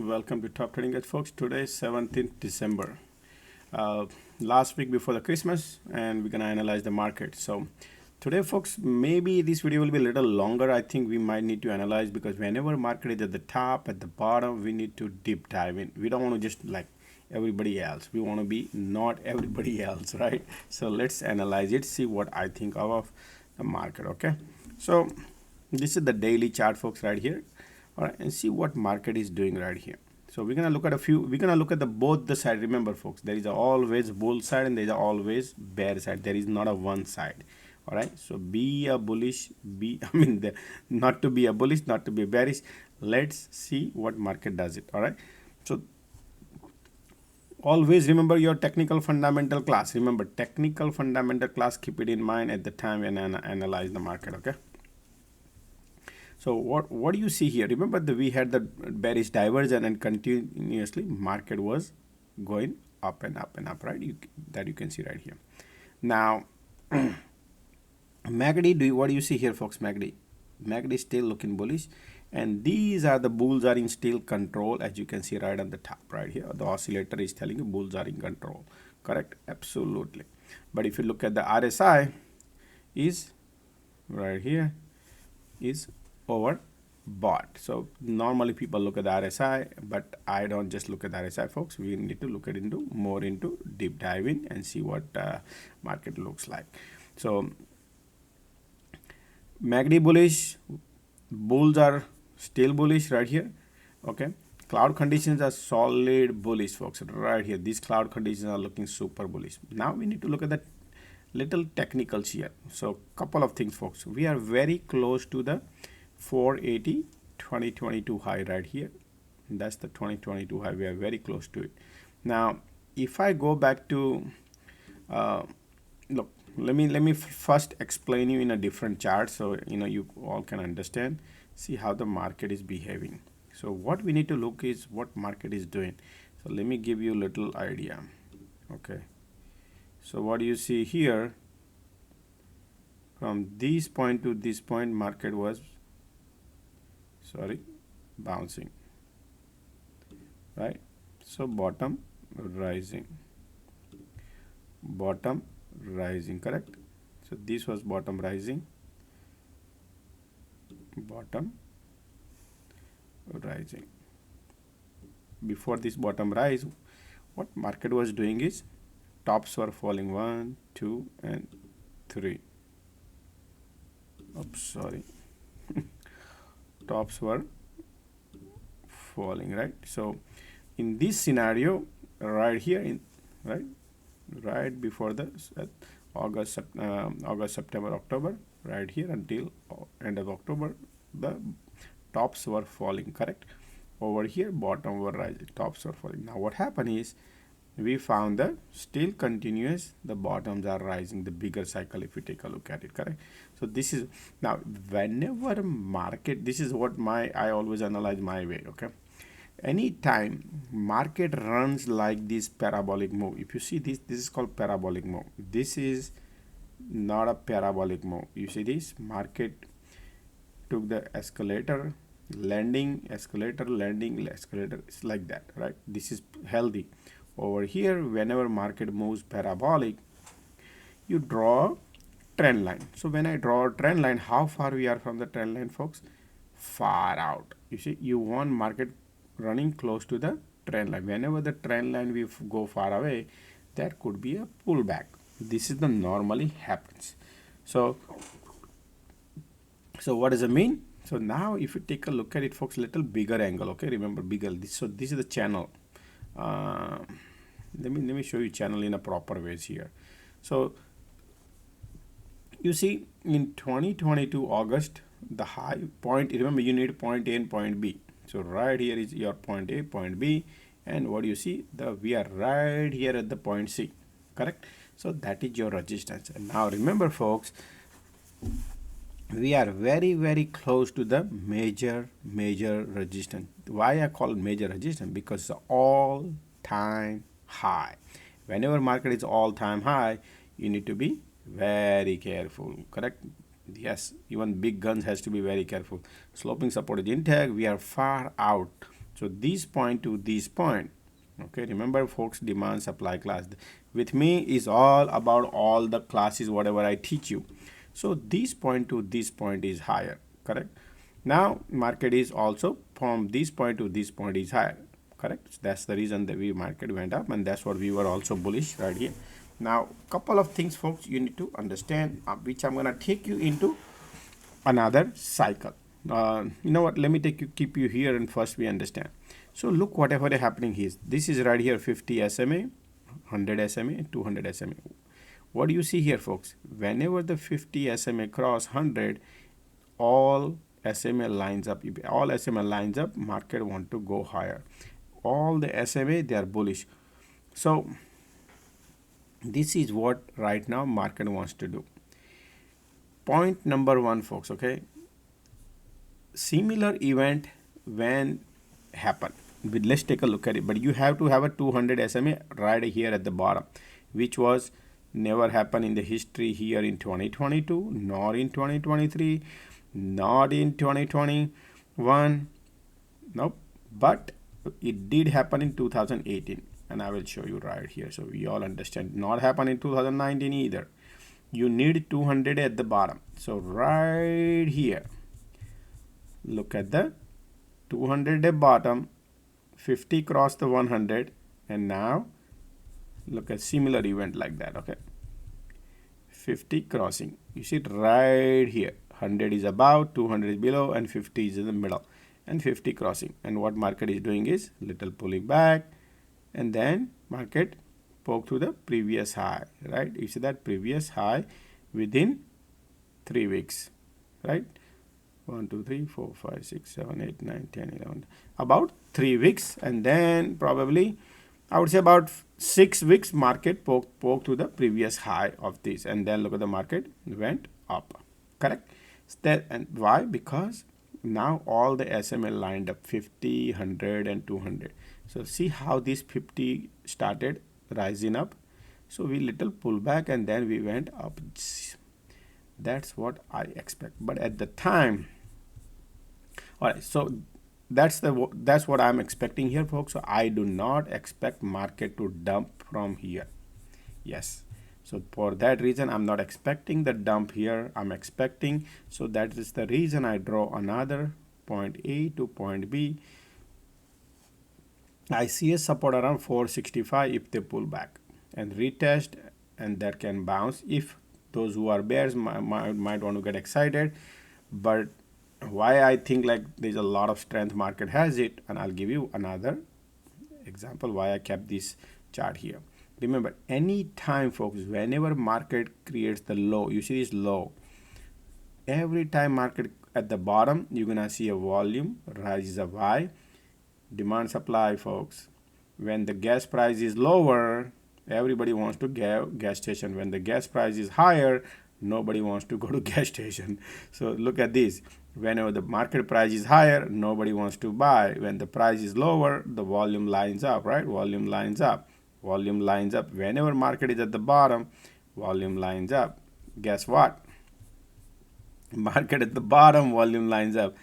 Welcome to Top Trading Edge, folks. Today is 17th December. Last week before the Christmas, and we're gonna analyze the market. So today, folks, maybe this video will be a little longer. I think we might need to analyze because whenever market is at the top, at the bottom, we need to deep dive in. We don't want to just like everybody else. We want to be not everybody else, right? So let's analyze it, see what I think of the market. Okay, so this is the daily chart, folks, right here. All right, and see what market is doing right here. So we're gonna look at we're gonna look at the both the side. Remember, folks, there is always bull side and there is always bear side. There is not a one side. All right, so be a bullish, not to be a bullish, not to be a bearish. Let's see what market does it. All right, so always remember your technical fundamental class. Remember technical fundamental class, keep it in mind at the time when analyze the market. Okay, so what do you see here? Remember that we had the bearish divergence and continuously market was going up and up and up, right? That you can see right here. Now MACD, what do you see here, folks? MACD is still looking bullish, and these are the bulls are in still control, as you can see right on the top right here. The oscillator is telling you bulls are in control, correct? Absolutely. But if you look at the RSI, is right here, is overbought. So normally people look at the RSI, but I don't just look at the RSI, folks. We need to look at more into deep diving and see what market looks like. So MACD bullish, bulls are still bullish right here. Okay, cloud conditions are solid bullish, folks, right here. These cloud conditions are looking super bullish. Now we need to look at the little technicals here. So couple of things, folks. We are very close to the 480 2022 high right here. That's the 2022 high. We are very close to it. Now if I go back to look, let me first explain you in a different chart so you all can understand, see how the market is behaving. So what we need to look is what market is doing. So let me give you a little idea. Okay, so what you see here, from this point to this point, market was bouncing, right? So bottom rising, correct? So this was bottom rising, before this bottom rise, what market was doing is tops were falling 1, 2 and 3. Oops, sorry. Tops were falling, right? So in this scenario right here, right before the August, September, October, right here until end of October, the tops were falling, correct? Over here bottom were rising, tops were falling. Now what happened is we found that still continuous, the bottoms are rising, the bigger cycle, if you take a look at it, correct? So this is, now whenever market, this is what I always analyze my way. Okay, anytime market runs like this parabolic move, if you see this is called parabolic move. This is not a parabolic move. You see this, market took the escalator, landing, escalator, landing, escalator. It's like that, right? This is healthy. Over here, whenever market moves parabolic, you draw trend line. So when I draw a trend line, how far we are from the trend line, folks? Far out. You see, you want market running close to the trend line. Whenever the trend line we go far away, that could be a pullback. This is the normally happens. So what does it mean? So now if you take a look at it, folks, little bigger angle. Okay, remember bigger. So this is the channel. Let me show you channel in a proper ways here. So you see in 2022 August, the high point, remember you need point A and point B. So right here is your point A, point B, and what do you see? We are right here at the point C, correct? So that is your resistance. And now remember, folks, we are very close to the major resistance. Why I call it major resistance? Because it's all-time high. Whenever market is all-time high, you need to be very careful, correct? Yes, even big guns has to be very careful. Sloping support is intact. We are far out. So this point to this point, okay, remember folks, demand supply class with me is all about all the classes whatever I teach you. So this point to this point is higher, correct? Now market is also from this point to this point is higher, correct? So that's the reason that we market went up, and that's what we were also bullish right here. Now couple of things folks you need to understand, which I'm gonna take you into another cycle. You know what, let me keep you here, and first we understand. So look whatever is happening here, this is right here 50 SMA, 100 SMA, 200 SMA. What do you see here folks? Whenever the 50 SMA cross 100, all SMA lines up. If all SMA lines up, market want to go higher. All the SMA, they are bullish. So this is what right now market wants to do. Point number one folks, okay, similar event when happen, let's take a look at it, but you have to have a 200 SMA right here at the bottom, which was never happened in the history here in 2022, nor in 2023, not in 2021, nope, but it did happen in 2018, and I will show you right here so we all understand. Not happen in 2019 either. You need 200 at the bottom. So right here, look at the 200 at bottom, 50 cross the 100, and now look at similar event like that, okay, 50 crossing, you see it right here, 100 is above, 200 is below, and 50 is in the middle, and 50 crossing. And what market is doing is little pulling back, and then market poke to the previous high, right? You see that previous high within 3 weeks, right? 1 2 3 4 5 6 7 8 9 10 11, about 3 weeks, and then probably I would say about 6 weeks market poke to the previous high of this, and then look at the market went up, correct? And why? Because now all the SMA lined up 50, 100, and 200. So see how this 50 started rising up. So we little pull back, and then we went up. That's what I expect. But at the time, all right, so that's what I'm expecting here folks. So I do not expect market to dump from here. Yes, so for that reason I'm not expecting the dump here. I'm expecting, so that is the reason I draw another point A to point B. I see a support around 465 if they pull back and retest, and that can bounce if those who are bears might want to get excited. But why I think like there's a lot of strength market has it, and I'll give you another example why I kept this chart here. Remember, any time folks, whenever market creates the low, you see this low, every time market at the bottom, you're gonna see a volume rises up high, demand supply folks. When the gas price is lower, everybody wants to gas station. When the gas price is higher, nobody wants to go to gas station. So look at this. Whenever the market price is higher, nobody wants to buy. When the price is lower, the volume lines up, right? Volume lines up. Volume lines up. Whenever market is at the bottom, volume lines up. Guess what? Market at the bottom, volume lines up.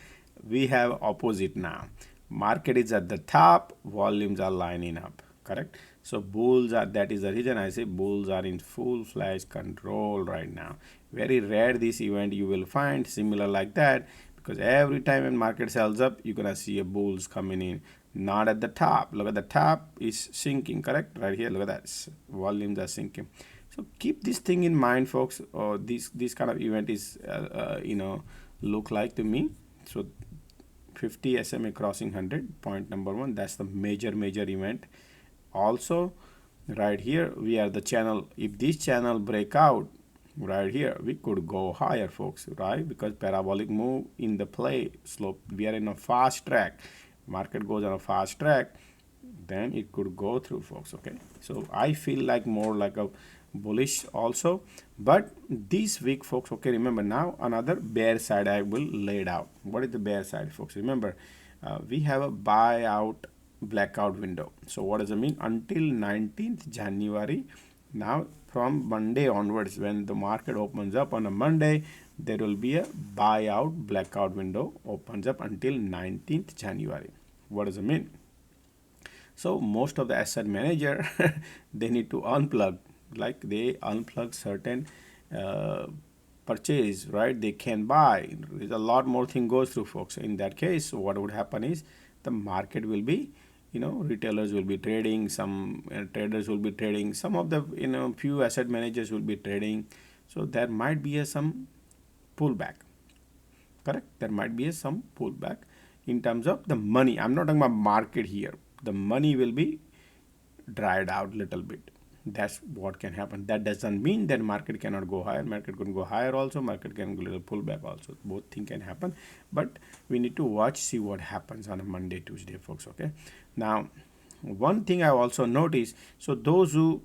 We have opposite now. Market is at the top, volumes are lining up, correct? So bulls are, that is the reason I say bulls are in full-fledged control right now. Very rare this event you will find similar like that, because every time when market sells up, you're gonna see a bulls coming in. Not at the top. Look at the top is sinking, correct? Right here, look at that. Volumes are sinking. So keep this thing in mind, folks. This kind of event is, look like to me. So 50 SMA crossing 100, point number one. That's the major event. Also, right here we are the channel. If this channel break out right here, we could go higher, folks, right? Because parabolic move in the play slope. We are in a fast track. Market goes on a fast track, then it could go through, folks. Okay, so I feel like more like a bullish also. But this week, folks, okay, remember now another bear side I will lay it out. What is the bear side, folks? Remember, we have a buyout blackout window. So what does it mean? Until 19th January. Now from Monday onwards, when the market opens up on a Monday, there will be a buyout blackout window opens up until 19th January. What does it mean? So most of the asset manager, they need to unplug, like they unplug certain purchase, right? They can buy. There's a lot more thing goes through, folks. In that case, what would happen is the market will be, retailers will be trading, some traders will be trading, some of the, few asset managers will be trading. So there might be some pullback, correct? There might be some pullback in terms of the money. I'm not talking about market here. The money will be dried out little bit. That's what can happen. That doesn't mean that market cannot go higher. Market can go higher also. Market can go little pullback also. Both things can happen. But we need to watch, see what happens on a Monday, Tuesday, folks. Okay. Now, one thing I also noticed. So those who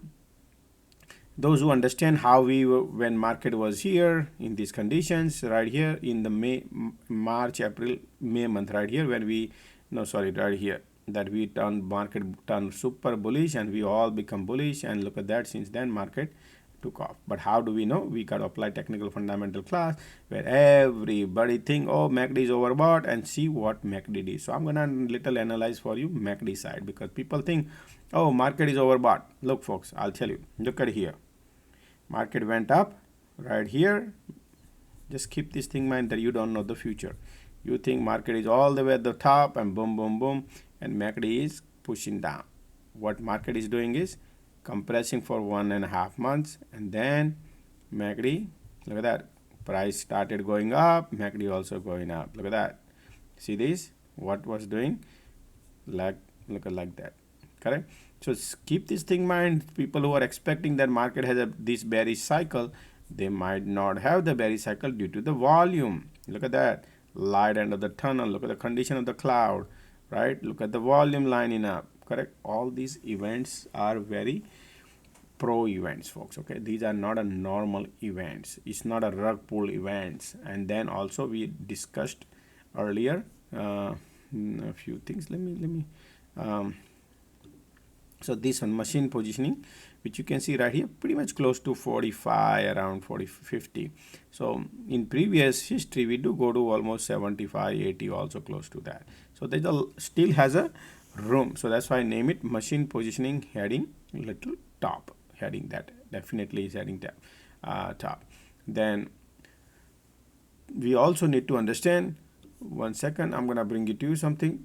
understand how we were when market was here in these conditions right here in the March, April, May month right here when we, no, sorry, right here, that we market turned super bullish and we all become bullish, and look at that, since then market took off. But how do we know? We got to apply technical fundamental class where everybody think, oh, MACD is overbought, and see what MACD is. So I'm gonna little analyze for you MACD side, because people think, oh, market is overbought. Look, folks, I'll tell you. Look at here. Market went up right here. Just keep this thing in mind that you don't know the future. You think market is all the way at the top and boom, boom, boom, and MACD is pushing down. What market is doing is compressing for 1.5 months, and then MACD, look at that, price started going up, MACD also going up. Look at that. See this? What was doing? Like, look at like that. Correct? So keep this thing in mind. People who are expecting that market has this bearish cycle, they might not have the bearish cycle due to the volume. Look at that. Light end of the tunnel. Look at the condition of the cloud, right? Look at the volume lining up. Correct? All these events are very pro events, folks. Okay, these are not a normal events. It's not a rug pull events. And then also we discussed earlier a few things. Let me so this one, machine positioning, which you can see right here, pretty much close to 45, around 40, 50. So in previous history, we do go to almost 75, 80, also close to that. So there still has a room. So that's why I name it machine positioning heading little top, heading that definitely is heading top. Then we also need to understand, one second, I'm gonna bring it to you something.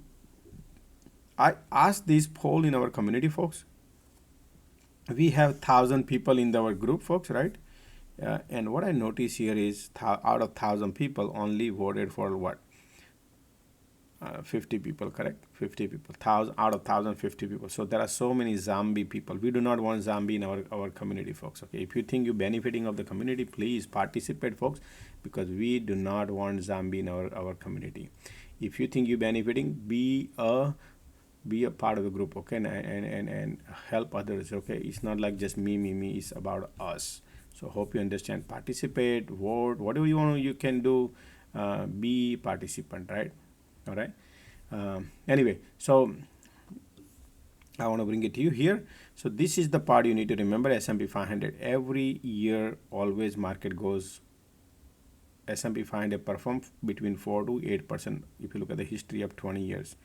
I asked this poll in our community, folks. We have 1,000 people in our group, folks, right? And what I notice here is out of 1,000 people, only voted for what? 50 people, correct? 50 people. 1,000 out of 1,050 people. So there are so many zombie people. We do not want zombie in our community, folks. Okay, if you think you're benefiting of the community, please participate, folks, because we do not want zombie in our community. If you think you're benefiting, be a part of the group, okay, and help others, okay? It's not like just me, it's about us. So hope you understand. Participate, vote, whatever you want, you can do. Be participant, right? All right. Anyway, so I want to bring it to you here. So this is the part you need to remember. S&P 500 every year, always market goes, S&P 500 perform between 4 to 8%. If you look at the history of 20 years,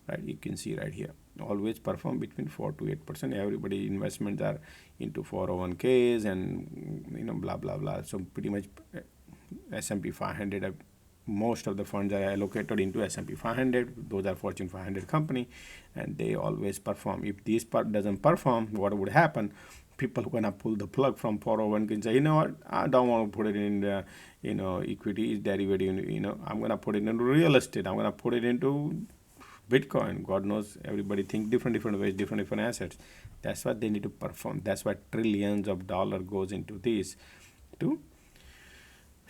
right, you can see right here, always perform between 4 to 8%. Everybody investments are into 401ks and blah blah blah. So pretty much S&P 500, most of the funds are allocated into S&P 500. Those are Fortune 500 company, and they always perform. If this part doesn't perform, what would happen? People are gonna pull the plug from 401k and say, you know what, I don't want to put it in the equity derivative. I'm gonna put it into real estate. I'm gonna put it into Bitcoin. God knows, everybody think different ways, different assets. That's what they need to perform. That's why trillions of dollars goes into this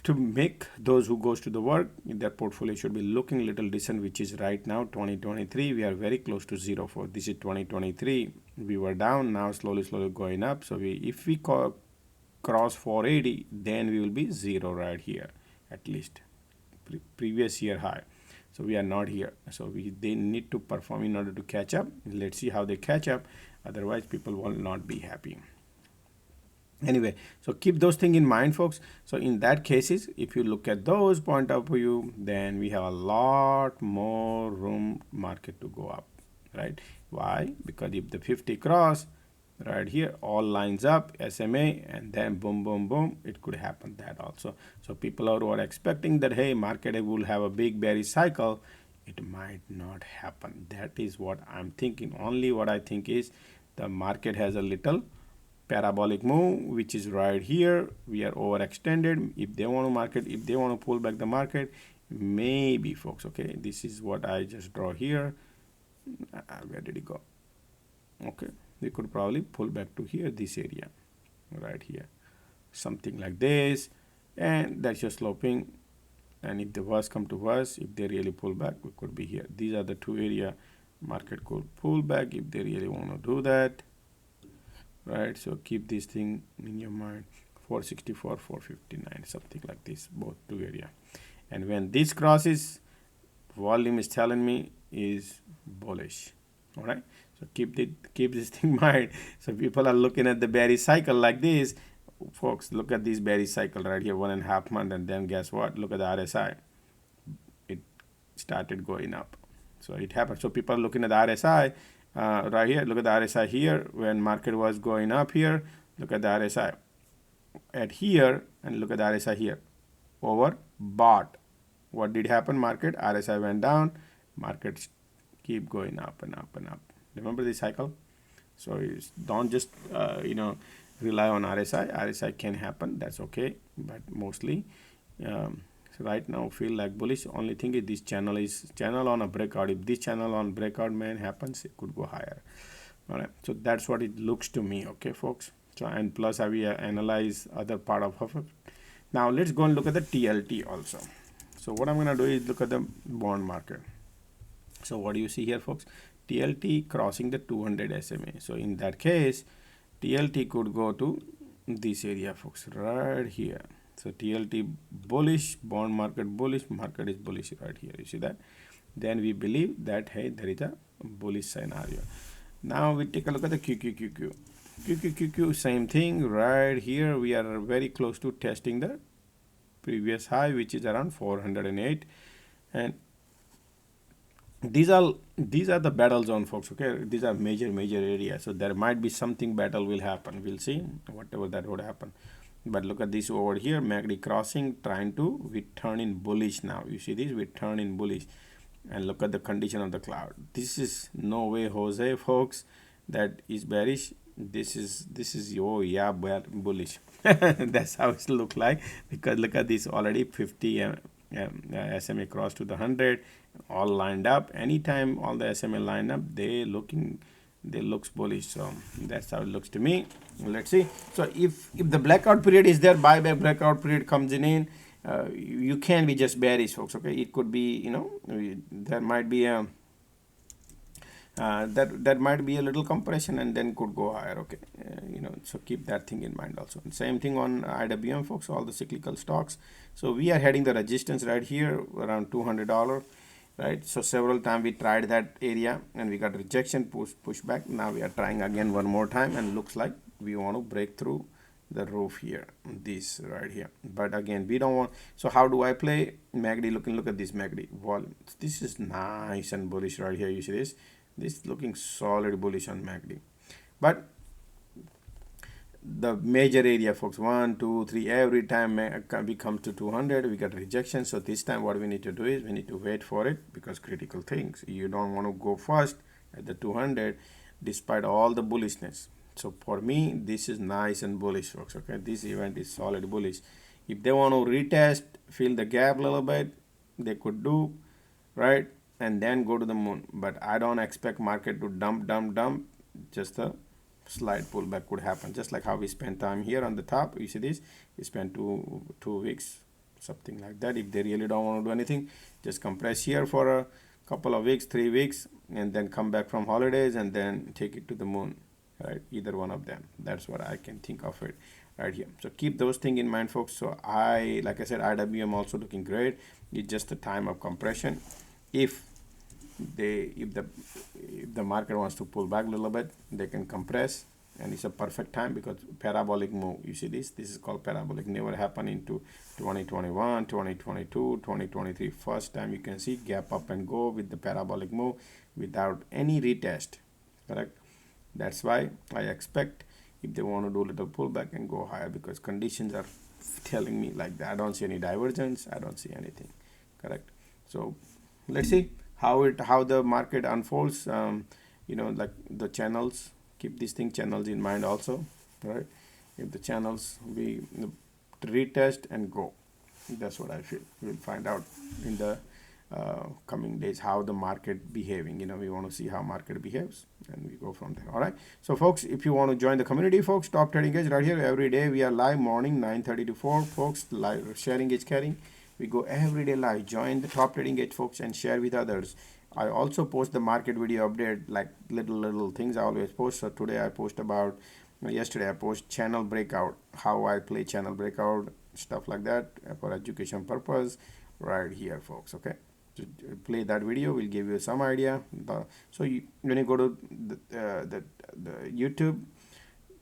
to make those who goes to the work, their portfolio should be looking little decent, which is right now 2023. We are very close to 0 this is 2023. We were down, now slowly going up. So if we cross 480, then we will be 0 right here, at least previous year high. So we are not here. So they need to perform in order to catch up. Let's see how they catch up. Otherwise, people will not be happy. Anyway, so keep those things in mind, folks. So in that cases, if you look at those point of view, then we have a lot more room market to go up, right? Why? Because if the 50 cross right here, all lines up, SMA, and then boom, boom, boom, it could happen that also. So people who are expecting that, hey, market will have a big bearish cycle, it might not happen. That is what I'm thinking. Only what I think is the market has a little parabolic move, which is right here. We are overextended. If they want to market, if they want to pull back the market, maybe, folks, okay, this is what I just draw here. Where did it go? Okay, we could probably pull back to here, this area right here, something like this, and that's just sloping. And if the worst come to worst, if they really pull back, we could be here. These are the two area market could pull back if they really want to do that, right? So keep this thing in your mind. 464, 459, something like this, both two area. And when this crosses, volume is telling me is bullish. All right, so keep this thing in mind. So people are looking at the bearish cycle like this, folks. Look at this bearish cycle right here, 1.5 months, and then guess what? Look at the RSI. It started going up. So it happened. So people are looking at the RSI right here. Look at the RSI here when market was going up here. Look at the RSI at here, and look at the RSI here. Overbought. What did happen? Market RSI went down. Markets keep going up and up and up. Remember this cycle? So don't just rely on RSI. RSI can happen. That's okay, but mostly so right now feel like bullish. Only thing is this channel on a breakout. If this channel on breakout man happens, it could go higher. All right, so that's what it looks to me. Okay, folks. So and plus I will analyze other part of it. Now let's go and look at the TLT also. So what I'm gonna do is look at the bond market. So what do you see here, folks? TLT crossing the 200 SMA. So in that case, TLT could go to this area, folks, right here. So TLT bullish, bond market bullish, market is bullish right here. You see that? Then we believe that, hey, there is a bullish scenario. Now we take a look at the QQQQ, same thing right here. We are very close to testing the previous high, which is around 408, and these are the battle zone, folks. Okay, these are major areas. So there might be something battle will happen. We'll see whatever that would happen. But look at this over here, MACD crossing, trying to return in bullish now. You see this, we turn in bullish, and look at the condition of the cloud. This is no way, Jose, folks, that is bearish. This is oh yeah, bullish. That's how it look like, because look at this, already 50 SMA cross to the 100, all lined up. Anytime all the SMA line up, they looks bullish. So that's how it looks to me. Let's see. So if the blackout period is there, buyback breakout period comes in, you can be just bearish, folks. Okay, it could be, there might be a that might be a little compression and then could go higher. Okay, so keep that thing in mind also. And same thing on IWM, folks, all the cyclical stocks. So we are heading the resistance right here around $200, right? So several times we tried that area and we got rejection, push back. Now we are trying again one more time, and looks like we want to break through the roof here, this right here. But again, we don't want. So how do I play MACD? Look at this MACD volume. This is nice and bullish right here. You see this? This looking solid bullish on MACD. But the major area, folks, 1, 2, 3, every time we come to 200, we get rejection. So this time what we need to do is we need to wait for it, because critical things, you don't want to go first at the 200 despite all the bullishness. So for me, this is nice and bullish, folks. Okay, this event is solid bullish. If they want to retest, fill the gap a little bit, they could do, right, and then go to the moon. But I don't expect market to dump. Just a slight pullback could happen, just like how we spent time here on the top. You see this, we spent two weeks, something like that. If they really don't want to do anything, just compress here for a couple of weeks, 3 weeks, and then come back from holidays and then take it to the moon, right? Either one of them. That's what I can think of it right here. So keep those things in mind, folks. So like I said, IWM also looking great. It's just a time of compression. If the market wants to pull back a little bit, they can compress and it's a perfect time because parabolic move. You see this is called parabolic. Never happened into 2021, 2022, 2023. First time you can see gap up and go with the parabolic move without any retest, correct? That's why I expect if they want to do a little pullback and go higher, because conditions are telling me like that. I don't see any divergence, I don't see anything, correct? So let's see how the market unfolds. You know, like the channels, keep these channels in mind also, right? If the channels we retest and go, that's what I feel. We'll find out in the coming days how the market behaving. You know, we want to see how market behaves and we go from there. All right, so folks, if you want to join the community, folks, Top Trading Edge right here every day. We are live morning 9:30 to 4, folks. Live sharing is caring. We go every day live. Join the Top Trading Edge, folks, and share with others. I also post the market video update, like little things I always post. So today I post about, yesterday I post channel breakout, how I play channel breakout, stuff like that for education purpose, right here, folks. Okay, to play that video will give you some idea. So when you go to the YouTube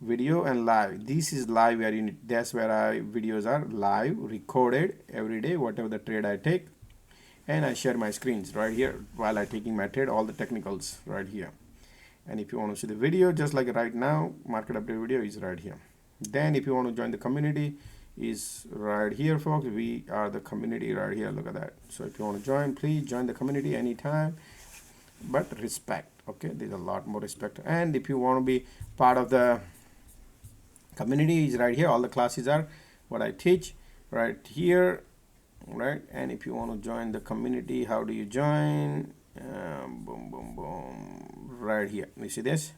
video and live, this is live where you need, that's where videos are live, recorded every day, whatever the trade I take, and I share my screens right here while I taking my trade, all the technicals right here. And if you want to see the video, just like right now, market update video is right here. Then if you want to join the community, is right here, folks. We are the community right here. Look at that. So if you want to join, please join the community anytime, but respect. Okay, there's a lot more respect. And if you want to be part of the community, is right here. All the classes are what I teach right here, right? And if you want to join the community, how do you join? Boom boom boom, right here. You see this?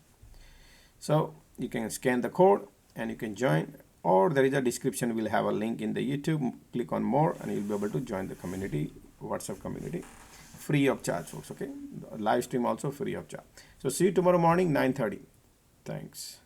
So you can scan the code and you can join, or there is a description, will have a link in the YouTube. Click on more and you'll be able to join the community, WhatsApp community, free of charge, folks. Okay, the live stream also free of charge. So see you tomorrow morning 9:30. Thanks.